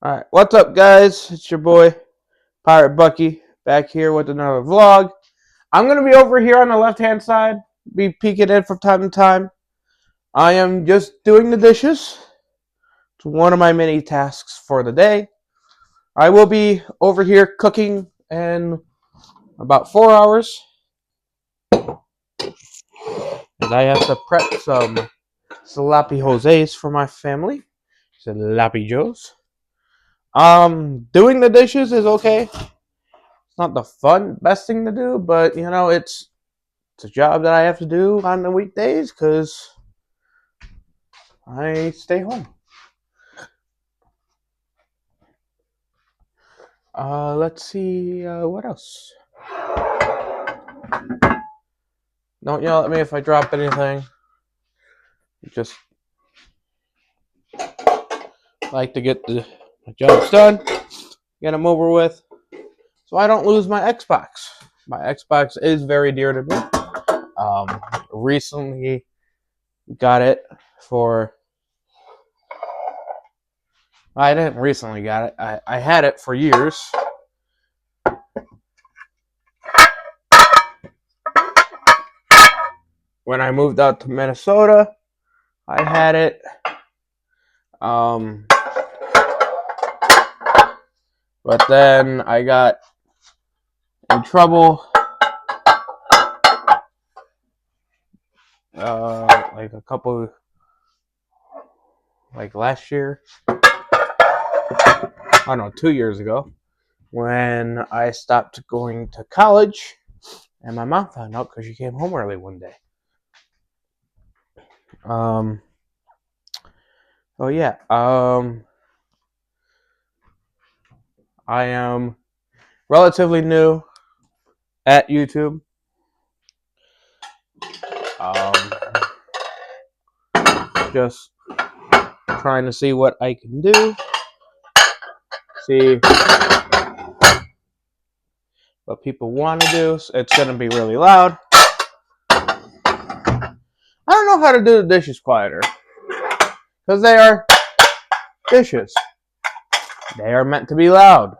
Alright, what's up, guys? It's your boy, Pirate Bucky, back here with another vlog. I'm going to be over here on the left-hand side, be peeking in from time to time. I am just doing the dishes. It's one of my many tasks for the day. I will be over here cooking in about 4 hours, as I have to prep some sloppy Jose's for my family. Sloppy Joes. Doing the dishes is okay. It's not the best thing to do, but you know, it's a job that I have to do on the weekdays because I stay home. Let's see, what else? Don't yell at me if I drop anything. Just like to get the jobs done, get them over with, so I don't lose my Xbox. My Xbox is very dear to me. Recently got it for... I didn't recently got it. I had it for years. When I moved out to Minnesota, I had it. But then I got in trouble. Like last year. I don't know, 2 years ago, when I stopped going to college, and my mom found out because she came home early one day. Oh yeah. I am relatively new at YouTube. Just trying to see what I can do. See what people want to do. It's going to be really loud. I don't know how to do the dishes quieter, because they are dishes. They are meant to be loud.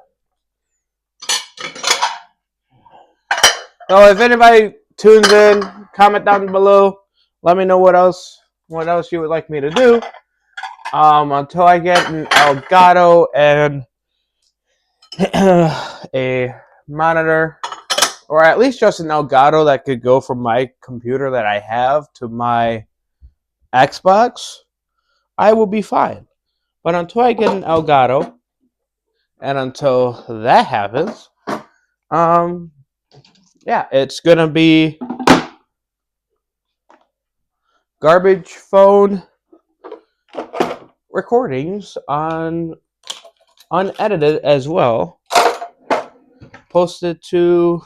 So if anybody tunes in, comment down below. Let me know what else you would like me to do. Until I get an Elgato and a monitor, or at least just an Elgato that could go from my computer that I have to my Xbox, I will be fine. But until I get an Elgato, and until that happens, yeah, it's gonna be garbage phone recordings on unedited as well, posted to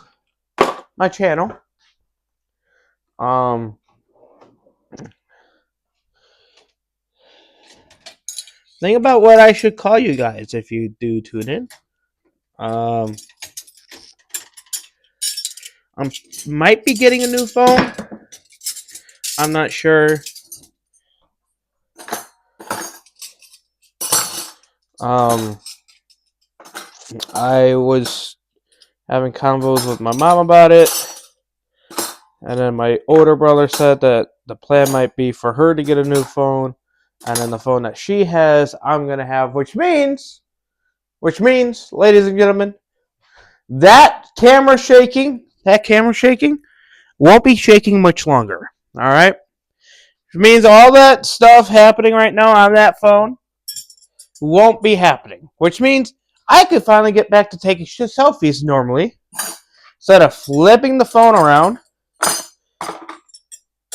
my channel. Think about what I should call you guys if you do tune in. I might be getting a new phone. I'm not sure. I was having convos with my mom about it, and then my older brother said that the plan might be for her to get a new phone, and then the phone that she has, I'm gonna have, which means, ladies and gentlemen, that camera shaking won't be shaking much longer. All right, which means all that stuff happening right now on that phone won't be happening, which means I could finally get back to taking selfies normally, instead of flipping the phone around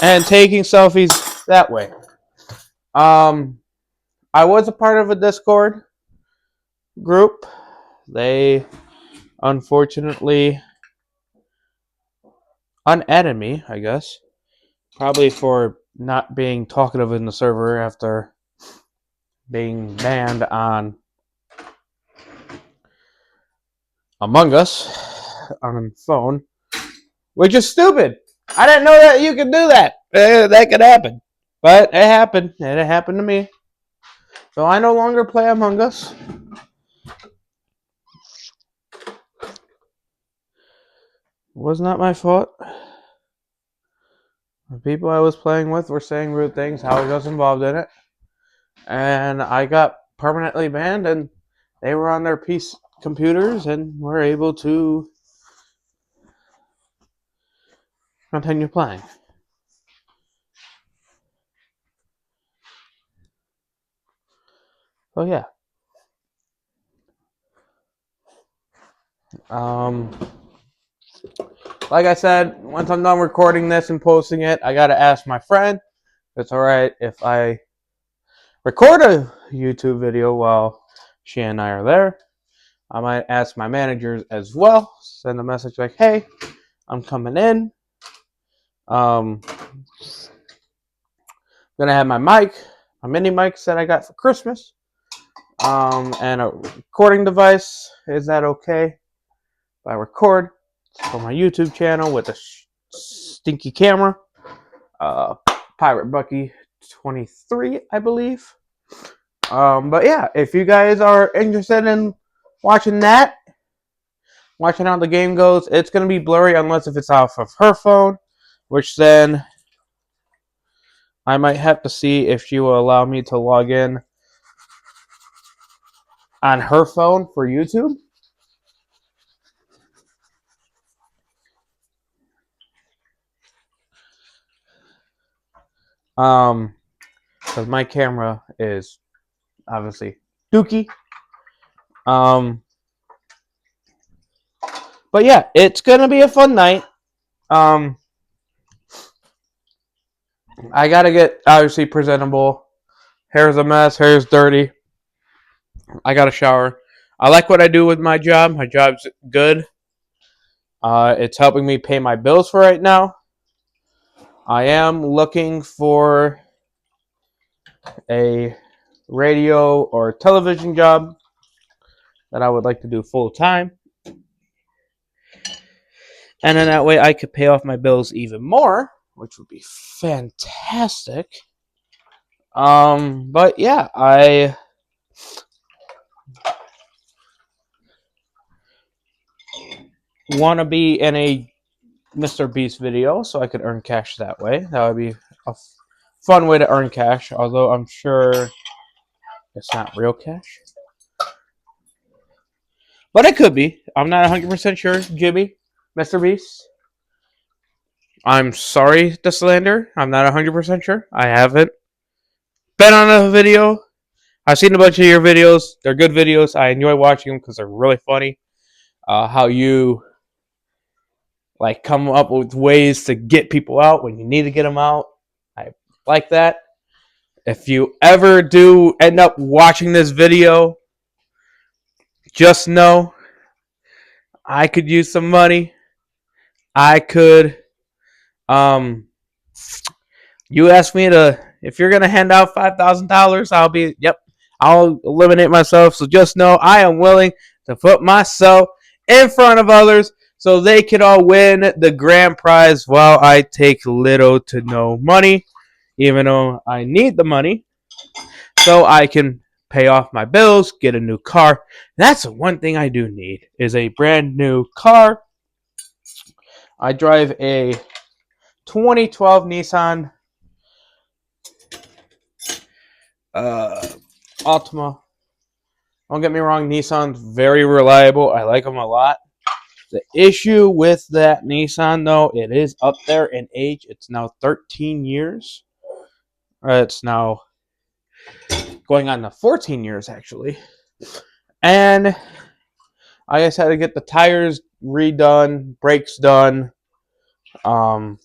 and taking selfies that way. I was a part of a Discord group. They unfortunately unadded me, I guess, probably for not being talkative in the server after being banned on Among Us on phone, which is stupid. I didn't know that you could do that. That could happen. But it happened, and it happened to me. So I no longer play Among Us. was not my fault. The people I was playing with were saying rude things. I was just involved in it. And I got permanently banned, and they were on their PC computers and were able to continue playing. So yeah. Like I said, once I'm done recording this and posting it, I gotta ask my friend if it's alright if I record a YouTube video while she and I are there. I might ask my managers as well, send a message like, hey, I'm coming in. I'm gonna have my mic, my mini mics that I got for Christmas, and a recording device. Is that okay if I record for my YouTube channel with a stinky camera? Pirate Bucky 23, I believe. But yeah, if you guys are interested in watching that, watching how the game goes, it's gonna be blurry unless if it's off of her phone, which then I might have to see if she will allow me to log in on her phone for YouTube. Because my camera is obviously dookie. But yeah, it's gonna be a fun night. I gotta get obviously presentable. Hair's a mess. Hair's dirty. I gotta shower. I like what I do with my job. My job's good. It's helping me pay my bills for right now. I am looking for a radio or television job that I would like to do full time. And then that way I could pay off my bills even more, which would be fantastic. But yeah, I want to be in a Mr. Beast video so I could earn cash that way. That would be a fun way to earn cash, although I'm sure it's not real cash. But it could be. I'm not 100% sure, Jimmy, Mr. Beast. I'm sorry to slander. I'm not 100% sure. I haven't been on a video. I've seen a bunch of your videos. They're good videos. I enjoy watching them because they're really funny. How you like come up with ways to get people out when you need to get them out. I like that. If you ever do end up watching this video, just know I could use some money. I could you asked me to if you're gonna hand out $5,000, I'll eliminate myself. So just know I am willing to put myself in front of others so they can all win the grand prize while I take little to no money, even though I need the money so I can pay off my bills, get a new car. That's the one thing I do need is a brand new car. I drive a 2012 Nissan Altima. Don't get me wrong, Nissan's very reliable. I like them a lot. The issue with that Nissan, though, it is up there in age. It's now 13 years. It's now going on to 14 years, actually. And I just had to get the tires redone, brakes done. Sure,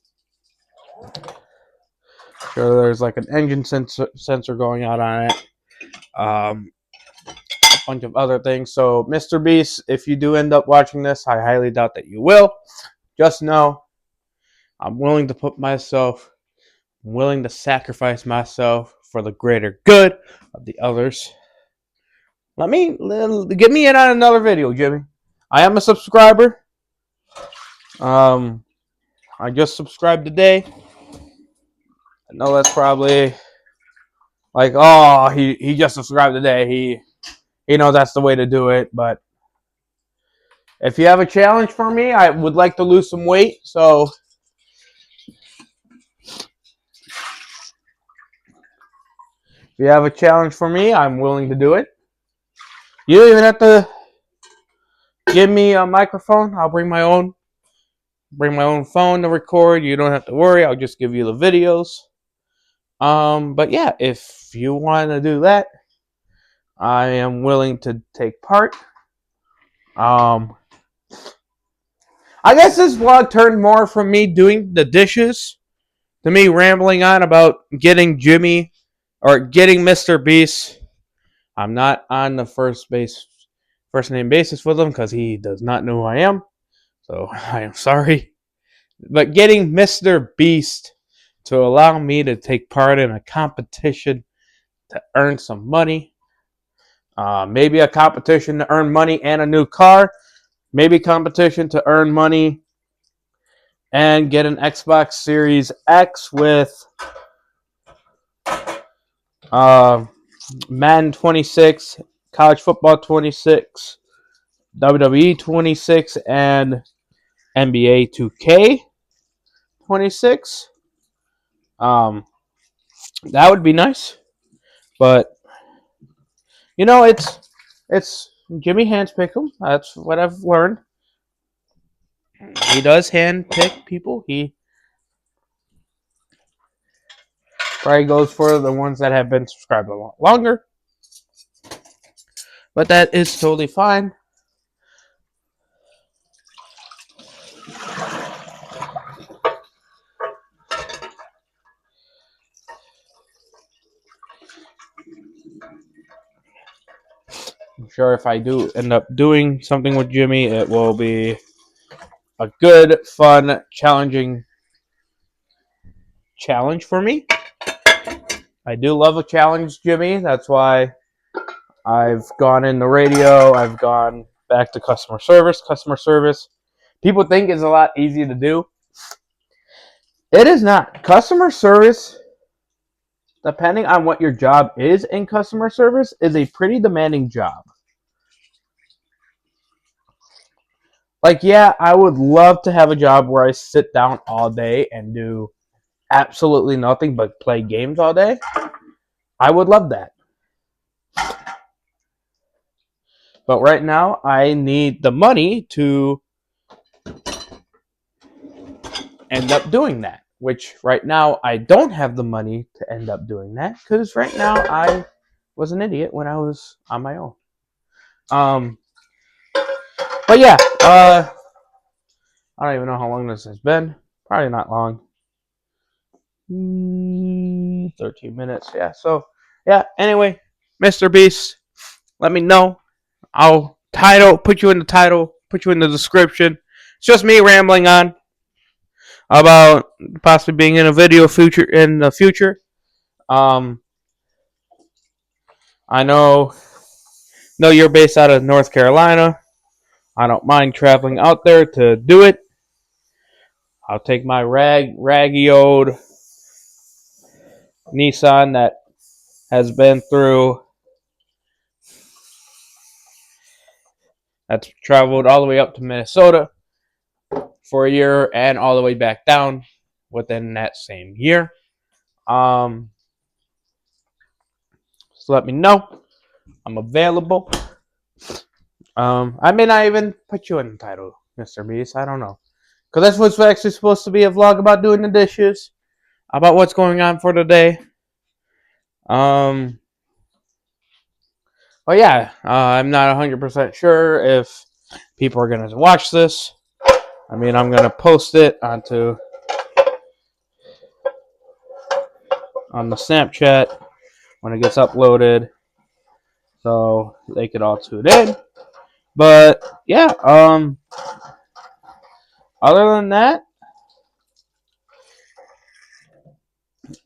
there's like an engine sensor going out on it. A bunch of other things. So, Mr. Beast, if you do end up watching this, I highly doubt that you will. Just know I'm willing to willing to sacrifice myself for the greater good of the others. Get me in on another video, Jimmy. I am a subscriber. I just subscribed today. I know that's probably like, oh, he just subscribed today. He knows that's the way to do it, but If you have a challenge for me, I would like to lose some weight. So if you have a challenge for me, I'm willing to do it. You don't even have to give me a microphone. I'll bring my own. Bring my own phone to record. You don't have to worry. I'll just give you the videos. But yeah, if you want to do that, I am willing to take part. I guess this vlog turned more from me doing the dishes to me rambling on about getting Jimmy or getting Mr. Beast. I'm not on the first name basis with him because he does not know who I am. So I am sorry. But getting Mr. Beast to allow me to take part in a competition to earn some money. Maybe a competition to earn money and a new car. Maybe competition to earn money and get an Xbox Series X with Madden 26, College Football 26, WWE 26, and NBA 2K 26. That would be nice, but it's Jimmy handpick them. That's what I've learned. He does handpick people. He probably goes for the ones that have been subscribed a lot longer, but that is totally fine. I'm sure if I do end up doing something with Jimmy, it will be a good, fun, challenging challenge for me. I do love a challenge, Jimmy. That's why I've gone in the radio. I've gone back to customer service. Customer service, people think is a lot easier to do. It is not. Customer service, depending on what your job is in customer service, is a pretty demanding job. Like, yeah, I would love to have a job where I sit down all day and do absolutely nothing but play games all day. I would love that. But right now, I need the money to end up doing that. Which right now, I don't have the money to end up doing that. Because right now, I was an idiot when I was on my own. But yeah, I don't even know how long this has been. Probably not long. 13 minutes. Yeah, so, yeah, anyway, Mr. Beast, let me know. I'll put you in the title, put you in the description. It's just me rambling on about possibly being in a video in the future. I know you're based out of North Carolina. I don't mind traveling out there to do it. I'll take my raggy old Nissan that has been through, that's traveled all the way up to Minnesota for a year and all the way back down within that same year. So let me know. I'm available. I may not even put you in the title, Mr. Beast. I don't know. Because that's what's actually supposed to be a vlog about doing the dishes, about what's going on for the day. But yeah, I'm not 100% sure if people are going to watch this. I mean, I'm going to post it on the Snapchat when it gets uploaded, so they could all tune in. But yeah, other than that,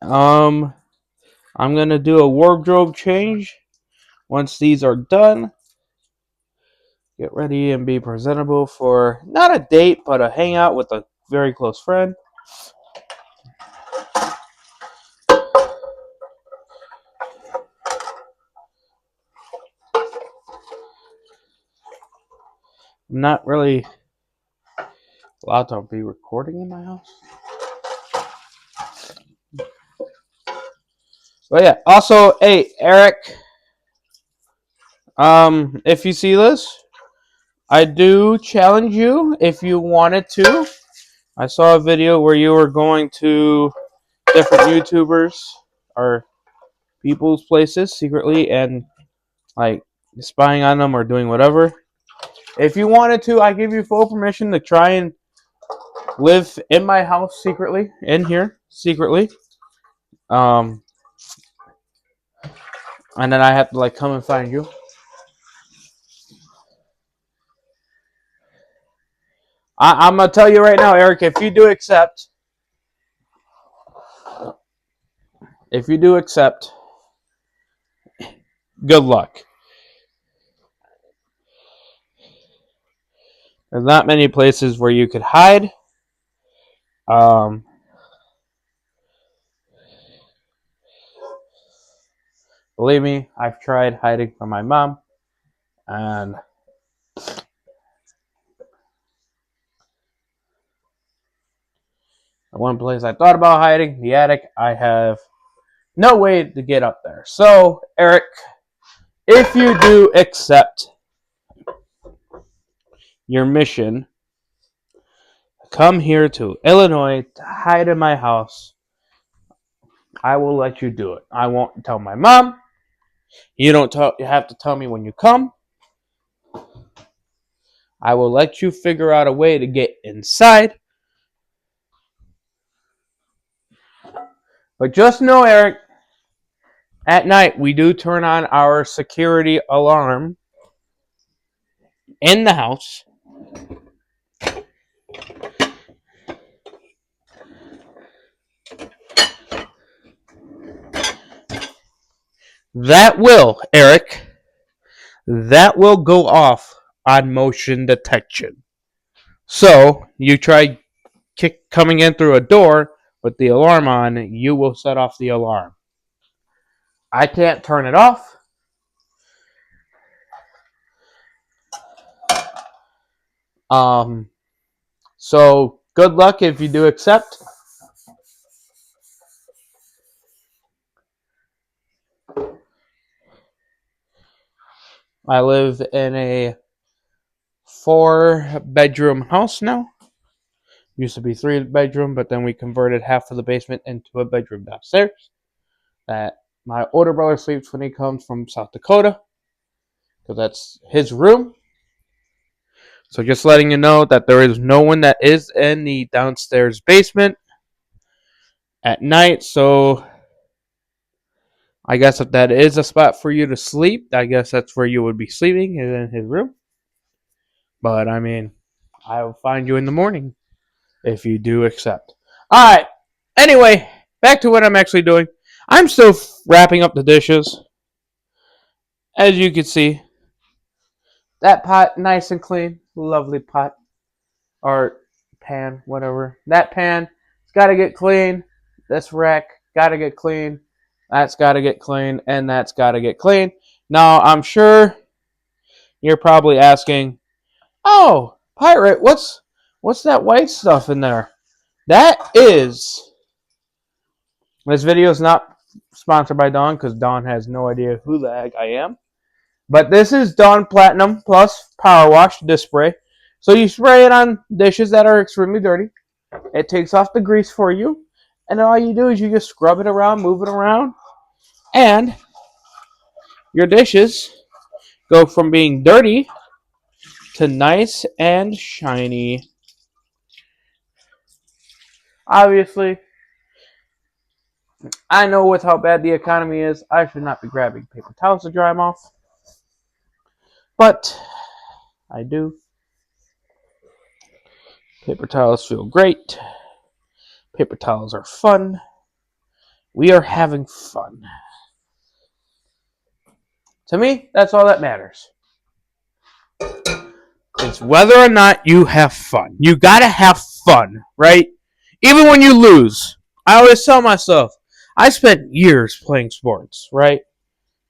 I'm gonna do a wardrobe change once these are done. Get ready and be presentable for not a date, but a hangout with a very close friend. I'm not really allowed to be recording in my house. But yeah, also, hey, Eric, if you see this, I do challenge you if you wanted to. I saw a video where you were going to different YouTubers or people's places secretly and like spying on them or doing whatever. If you wanted to, I give you full permission to try and live in my house secretly, in here secretly. Um, and then I have to like come and find you. I'm gonna tell you right now, Eric. If you do accept, good luck. There's not many places where you could hide. Um, Believe me, I've tried hiding from my mom, and the one place I thought about hiding, the attic, I have no way to get up there. So, Eric, if you do accept your mission, come here to Illinois to hide in my house, I will let you do it. I won't tell my mom. You have to tell me when you come. I will let you figure out a way to get inside. But just know, Eric, at night we do turn on our security alarm in the house. That will, Eric, that will go off on motion detection. So, you try coming in through a door with the alarm on, you will set off the alarm. I can't turn it off. So good luck if you do accept. I live in a 4-bedroom house now. Used to be 3-bedroom, but then we converted half of the basement into a bedroom downstairs. That my older brother sleeps when he comes from South Dakota, because that's his room. So just letting you know that there is no one that is in the downstairs basement at night. So I guess if that is a spot for you to sleep, I guess that's where you would be sleeping, is in his room. But I mean, I will find you in the morning if you do accept. Alright, anyway, back to what I'm actually doing. I'm still wrapping up the dishes. As you can see, that pot nice and clean. Lovely pot. Or pan, whatever. That pan, it's got to get clean. This rack, got to get clean. That's got to get clean. And that's got to get clean. Now, I'm sure you're probably asking, oh, Pirate, what's that white stuff in there? That is... This video is not sponsored by Dawn, because Dawn has no idea who the heck I am. But this is Dawn Platinum Plus Power Wash Dish Spray. So you spray it on dishes that are extremely dirty. It takes off the grease for you. And then all you do is you just scrub it around, move it around. And your dishes go from being dirty to nice and shiny. Obviously, I know with how bad the economy is, I should not be grabbing paper towels to dry them off. But I do. Paper towels feel great. Paper towels are fun. We are having fun. To me, that's all that matters. It's whether or not you have fun. You gotta have fun, right? Even when you lose. I always tell myself, I spent years playing sports, right?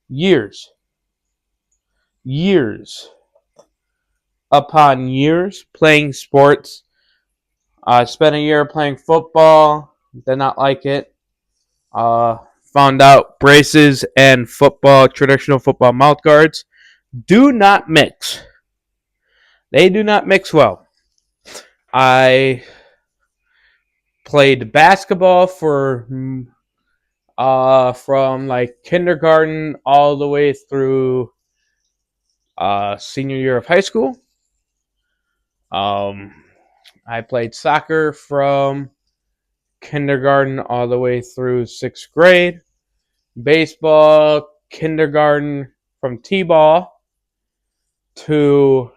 Years. upon years playing sports. I spent a year playing football, did not like it. Uh, Found out braces and football, traditional football mouth guards, do not mix. They do not mix well. I played basketball for from like kindergarten all the way through senior year of high school. Um, I played soccer from kindergarten all the way through sixth grade. Baseball, kindergarten from t-ball to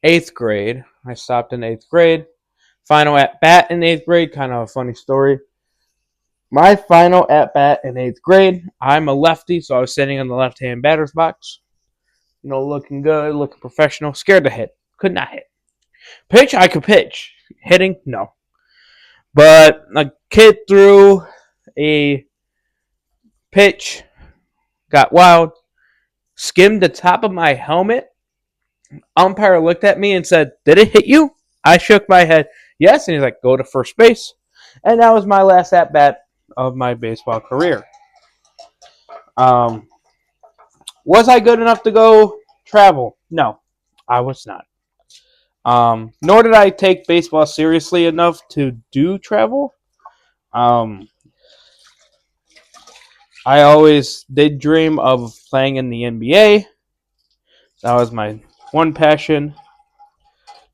eighth grade. I stopped in eighth grade. Final at bat in eighth grade, kind of a funny story. My final at bat in eighth grade, I'm a lefty, so I was sitting in the left hand batter's box. Looking good, looking professional. Scared to hit. Could not hit. Pitch, I could pitch. Hitting, no. But a kid threw a pitch, got wild, skimmed the top of my helmet. Umpire looked at me and said, "Did it hit you?" I shook my head, yes, and he's like, "Go to first base." And that was my last at bat of my baseball career. Um, was I good enough to go travel? No, I was not. Nor did I take baseball seriously enough to do travel. Um, I always did dream of playing in the NBA. That was my one passion.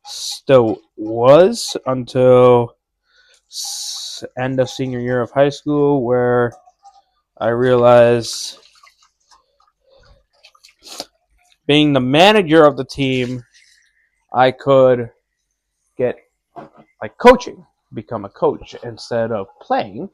Still was until end of senior year of high school, where I realized being the manager of the team, I could get like coaching, become a coach instead of playing.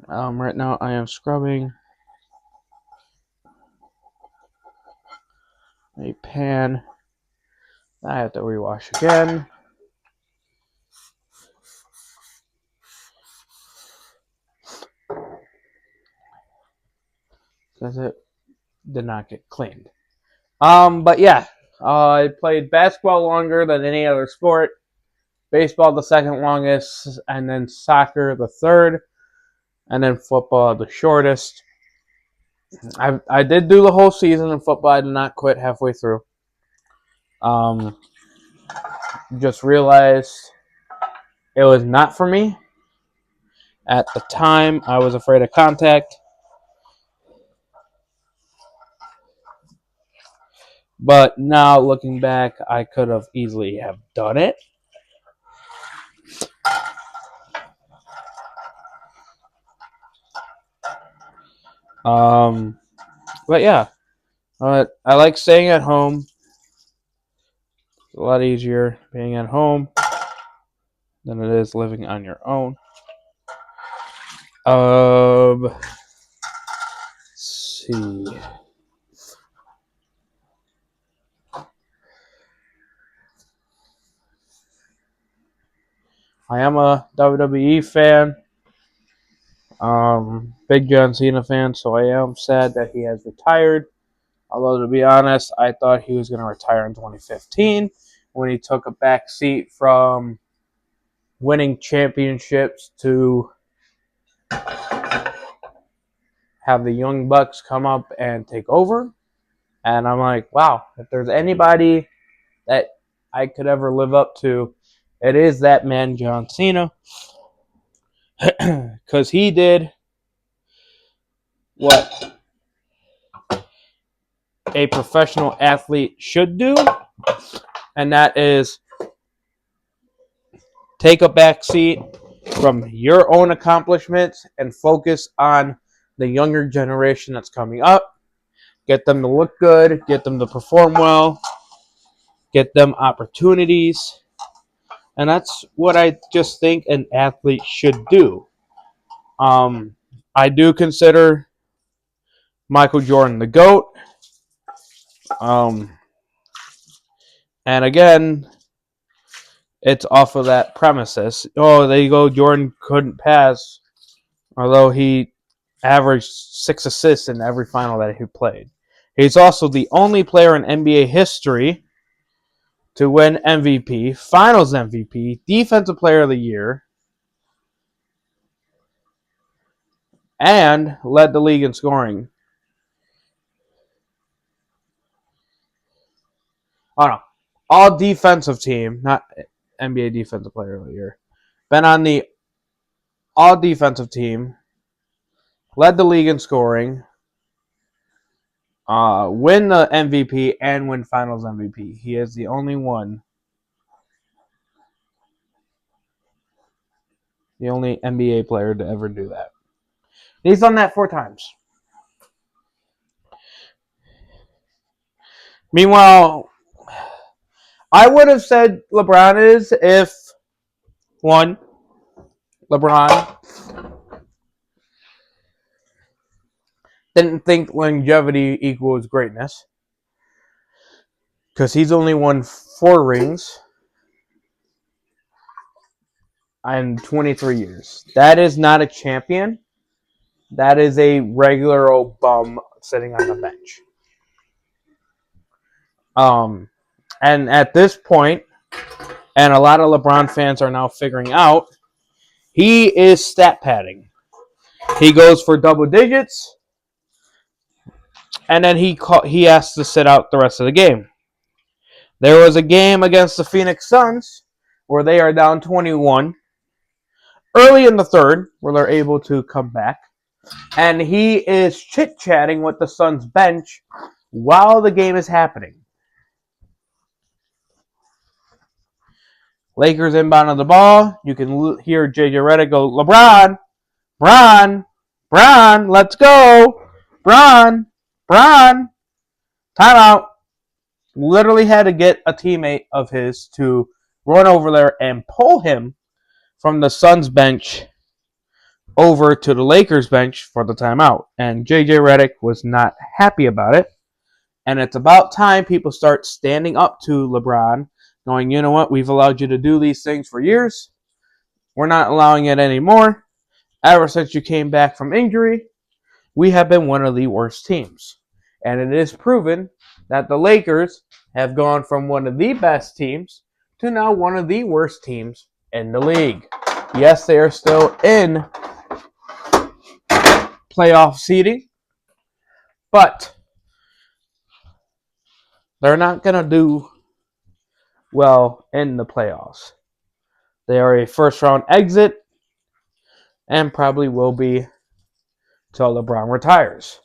Right now I am scrubbing a pan. I have to rewash again. Because it did not get cleaned. But yeah, I played basketball longer than any other sport. Baseball the second longest, and then soccer the third, and then football the shortest. I did do the whole season in football. I did not quit halfway through. Just realized it was not for me. At the time, I was afraid of contact. But now, looking back, I could have easily have done it. But yeah, I like staying at home. It's a lot easier being at home than it is living on your own. Let's see. I am a WWE fan. Big John Cena fan, so I am sad that he has retired. Although, to be honest, I thought he was going to retire in 2015 when he took a back seat from winning championships to have the Young Bucks come up and take over. And I'm like, wow, if there's anybody that I could ever live up to, it is that man, John Cena. Because he did what a professional athlete should do, and that is take a back seat from your own accomplishments and focus on the younger generation that's coming up. Get them to look good, get them to perform well, get them opportunities. And that's what I just think an athlete should do. I do consider Michael Jordan the GOAT. And again, it's off of that premises. Oh, there you go. Jordan couldn't pass, although he averaged 6 assists in every final that he played. He's also the only player in NBA history to win MVP, Finals MVP, Defensive Player of the Year, and led the league in scoring. Oh no, all defensive team, not NBA Defensive Player of the Year. Been on the all defensive team, led the league in scoring, win the MVP, and win Finals MVP. He is the only one, the only NBA player to ever do that. He's done that 4 times. Meanwhile, I would have said LeBron is if, one, LeBron didn't think longevity equals greatness, because he's only won 4 rings in 23 years. That is not a champion. That is a regular old bum sitting on the bench. And at this point, and a lot of LeBron fans are now figuring out, he is stat padding. He goes for double digits, and then he has to sit out the rest of the game. There was a game against the Phoenix Suns where they are down 21 early in the third, where they're able to come back, and he is chit-chatting with the Suns bench while the game is happening. Lakers inbound on the ball. You can hear J.J. Redick go, LeBron, Bron, let's go. Bron, timeout. Literally had to get a teammate of his to run over there and pull him from the Suns bench over to the Lakers bench for the timeout. And J.J. Redick was not happy about it. And it's about time people start standing up to LeBron, going, you know what, we've allowed you to do these things for years. We're not allowing it anymore. Ever since you came back from injury, we have been one of the worst teams. And it is proven that the Lakers have gone from one of the best teams to now one of the worst teams in the league. Yes, they are still in playoff seeding, but they're not going to do well in the playoffs. They are a first-round exit and probably will be till LeBron retires.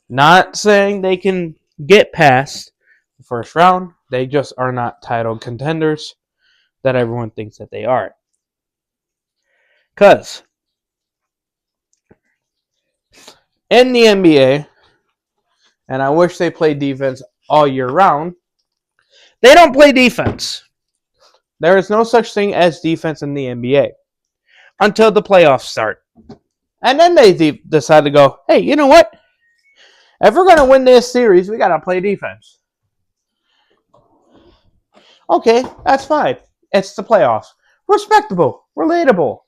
Not saying they can get past the first round. They just are not title contenders that everyone thinks that they are. Because in the NBA, and I wish they played defense all year round, they don't play defense. There is no such thing as defense in the NBA until the playoffs start. And then they decide to go, hey, you know what? If we're going to win this series, we got to play defense. Okay, that's fine. It's the playoffs. Respectable, relatable,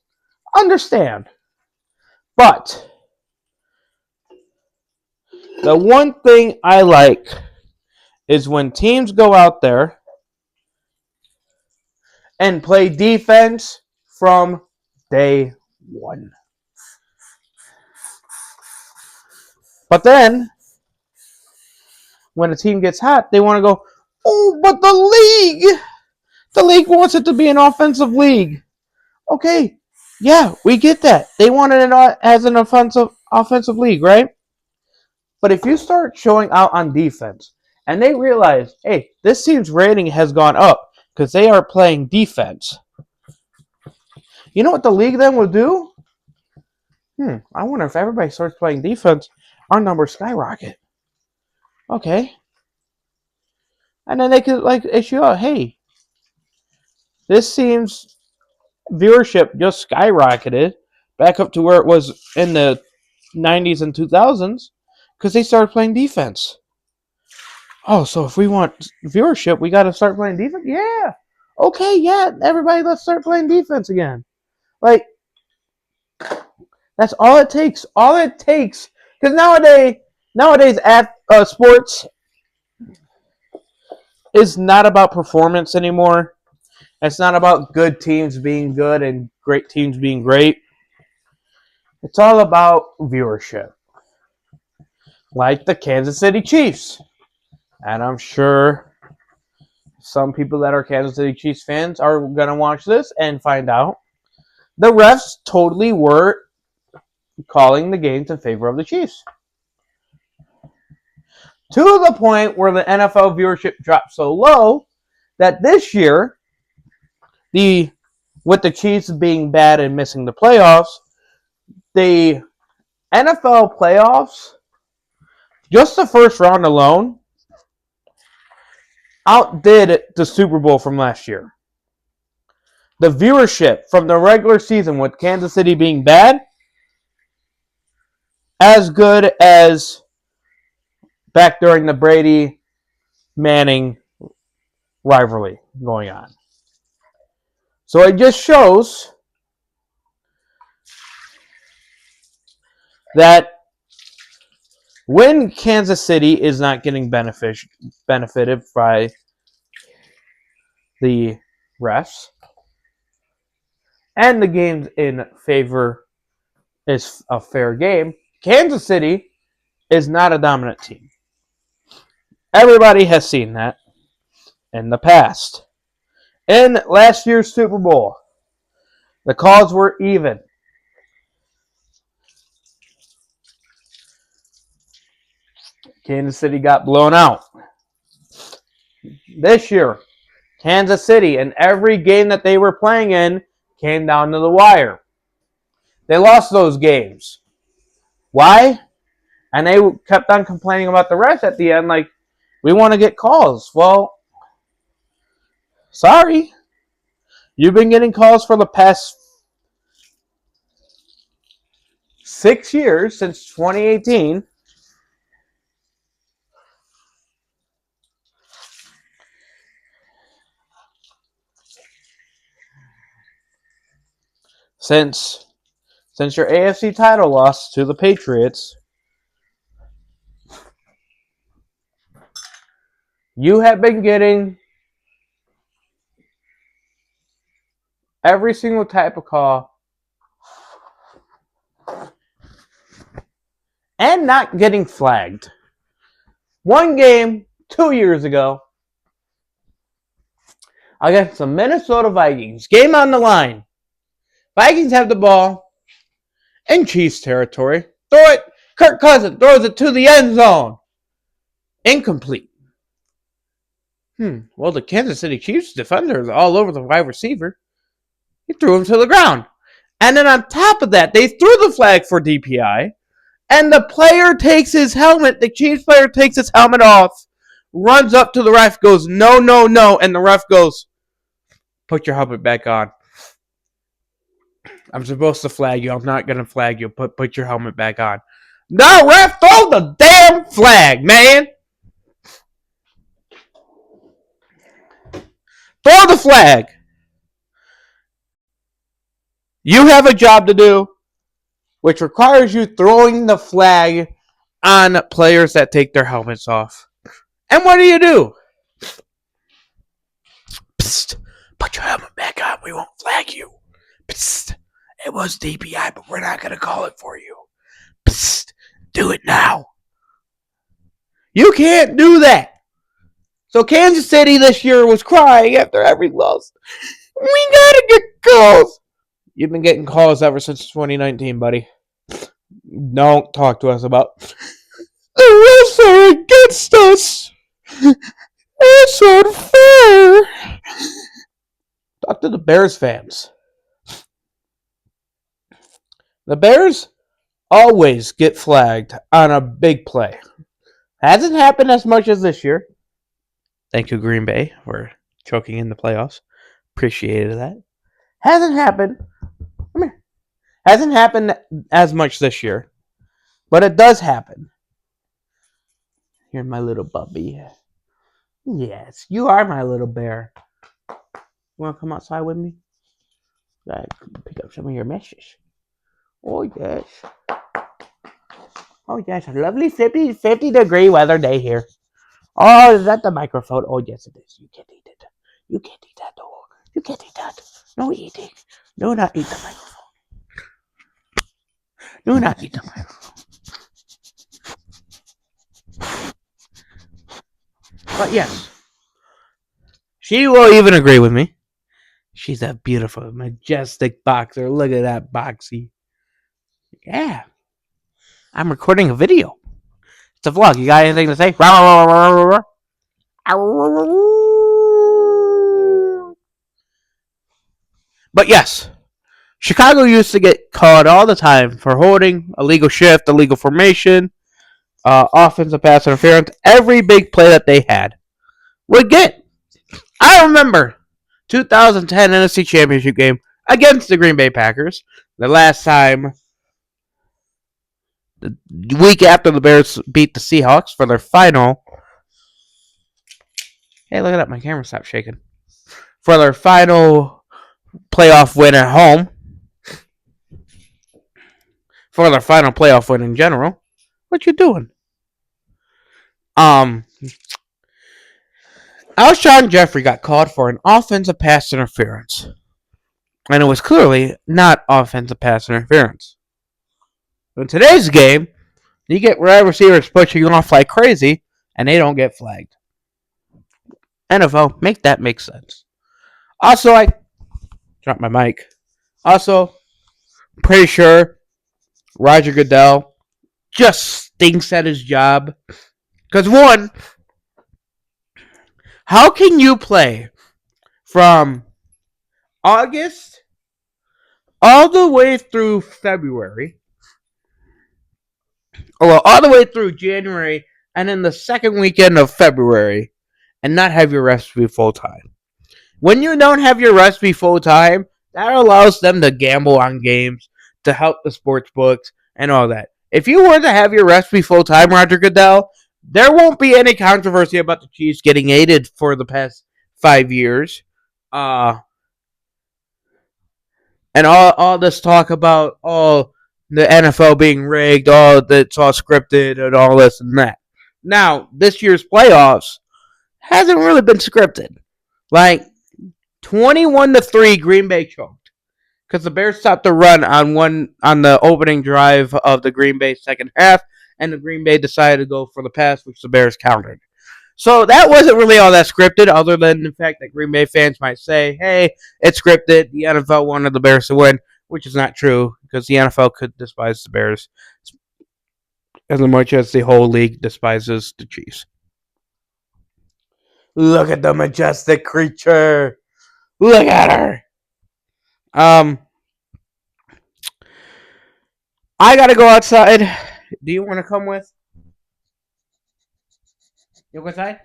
understand. But the one thing I like is when teams go out there and play defense from day one. But then, when a team gets hot, they want to go, oh, but the league wants it to be an offensive league. Okay, yeah, we get that. They wanted it as an offensive league, right? But if you start showing out on defense, and they realize, hey, this team's rating has gone up because they are playing defense. You know what the league then will do? I wonder if everybody starts playing defense, our numbers skyrocket. Okay. And then they could issue out, hey, this team's viewership just skyrocketed back up to where it was in the 90s and 2000s because they started playing defense. Oh, so if we want viewership, we got to start playing defense? Yeah. Okay, yeah, everybody, let's start playing defense again. Like, that's all it takes. All it takes, because nowadays, sports is not about performance anymore. It's not about good teams being good and great teams being great. It's all about viewership, like the Kansas City Chiefs. And I'm sure some people that are Kansas City Chiefs fans are going to watch this and find out the refs totally were calling the games in favor of the Chiefs. To the point where the NFL viewership dropped so low that this year, with the Chiefs being bad and missing the playoffs, the NFL playoffs, just the first round alone, outdid the Super Bowl from last year. The viewership from the regular season with Kansas City being bad, as good as back during the Brady Manning rivalry going on. So it just shows that when Kansas City is not getting benefited by the refs, and the game's in favor is a fair game, Kansas City is not a dominant team. Everybody has seen that in the past. In last year's Super Bowl, the calls were even. Kansas City got blown out. This year, Kansas City, in every game that they were playing in, came down to the wire. They lost those games. Why? And they kept on complaining about the refs at the end, like, we want to get calls. Well, sorry. You've been getting calls for the past 6 years, since 2018. Since your AFC title loss to the Patriots, you have been getting every single type of call and not getting flagged. One game 2 years ago against the Minnesota Vikings. Game on the line. Vikings have the ball in Chiefs territory. Throw it. Kirk Cousins throws it to the end zone. Incomplete. Well, the Kansas City Chiefs defender is all over the wide receiver. He threw him to the ground. And then on top of that, they threw the flag for DPI. And the player takes his helmet. The Chiefs player takes his helmet off. Runs up to the ref. Goes, no, no, no. And the ref goes, put your helmet back on. I'm supposed to flag you. I'm not going to flag you. Put your helmet back on. No, ref, throw the damn flag, man. Throw the flag. You have a job to do, which requires you throwing the flag on players that take their helmets off. And what do? Psst, put your helmet back on. We won't flag you. Psst, it was DPI, but we're not going to call it for you. Psst, do it now. You can't do that. So Kansas City this year was crying after every loss. We got to get calls. You've been getting calls ever since 2019, buddy. Don't talk to us about the refs are against us. It's unfair. Talk to the Bears fans. The Bears always get flagged on a big play. Hasn't happened as much as this year. Thank you, Green Bay, for choking in the playoffs. Appreciated that. Hasn't happened. Come here. Hasn't happened as much this year. But it does happen. You're my little puppy. Yes, you are my little bear. Want to come outside with me? Pick up some of your meshes. Oh, yes. Oh, yes. A lovely 50-degree weather day here. Oh, is that the microphone? Oh, yes, it is. You can't eat it. You can't eat that. Oh, you can't eat that. No eating. Do not eat the microphone. Do not eat the microphone. But yes, she will even agree with me. She's a beautiful, majestic boxer. Look at that boxy. Yeah. I'm recording a video. It's a vlog. You got anything to say? But yes, Chicago used to get caught all the time for holding, illegal shift, illegal formation, offensive pass interference. Every big play that they had would get. I remember 2010 NFC Championship game against the Green Bay Packers. The last time, the week after the Bears beat the Seahawks for their final. Hey, look at that. My camera stopped shaking. For their final playoff win at home. For their final playoff win in general. What you doing? Alshon Jeffrey got called for an offensive pass interference. And it was clearly not offensive pass interference. In today's game, you get wide receivers pushing off like crazy, and they don't get flagged. NFL, make that make sense. Also, I dropped my mic. Also, pretty sure Roger Goodell just stinks at his job. Because one, how can you play from August all the way through February, or all the way through January, and then the second weekend of February, and not have your refs be full time? When you don't have your refs be full time, that allows them to gamble on games, to help the sports books, and all that. If you were to have your refs be full time, Roger Goodell, there won't be any controversy about the Chiefs getting aided for the past 5 years. And all this talk about the NFL being rigged, that's all scripted, and all this and that. Now, this year's playoffs hasn't really been scripted. Like 21-3, Green Bay choked because the Bears stopped the run on the opening drive of the Green Bay second half, and the Green Bay decided to go for the pass, which the Bears countered. So that wasn't really all that scripted, other than the fact that Green Bay fans might say, hey, it's scripted. The NFL wanted the Bears to win, which is not true, because the NFL could despise the Bears as much as the whole league despises the Chiefs. Look at the majestic creature. Look at her. I gotta go outside. Do you want to come with? You go outside?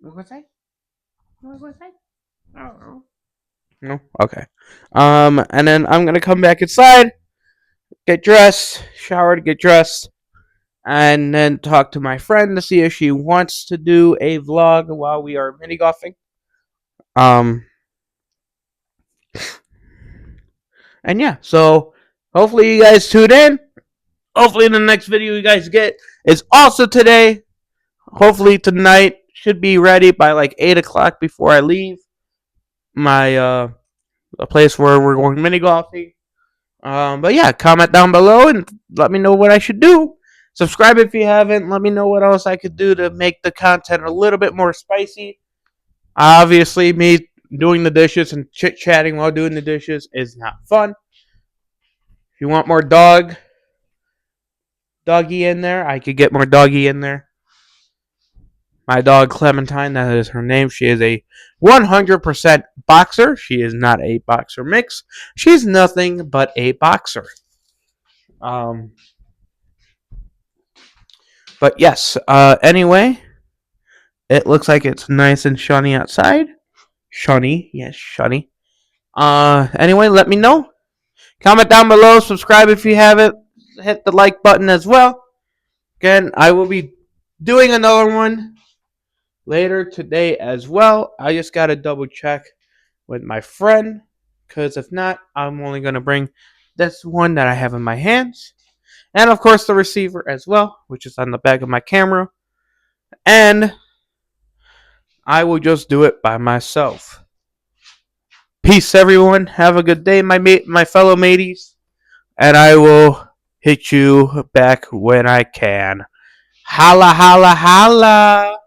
You go outside? You go outside? Oh. No? Okay. And then I'm gonna come back inside, get dressed, showered, get dressed, and then talk to my friend to see if she wants to do a vlog while we are mini golfing. And yeah, so hopefully you guys tune in. Hopefully the next video you guys get is also today. Hopefully tonight should be ready by like 8 o'clock before I leave my a place where we're going mini golfing. But yeah, comment down below and let me know what I should do. Subscribe if you haven't. Let me know what else I could do to make the content a little bit more spicy. Obviously, me doing the dishes and chit-chatting while doing the dishes is not fun. If you want more doggy in there, I could get more doggy in there. My dog Clementine, that is her name. She is a 100% boxer. She is not a boxer mix. She's nothing but a boxer. But yes, anyway, it looks like it's nice and shiny outside. Shiny, yes, shiny. Anyway, let me know. Comment down below, subscribe if you haven't. Hit the like button as well. Again, I will be doing another one later today as well. I just got to double check with my friend, because if not, I'm only going to bring this one that I have in my hands. And of course, the receiver as well, which is on the back of my camera. And I will just do it by myself. Peace, everyone. Have a good day, my fellow mateys. And I will hit you back when I can. Holla, holla, holla.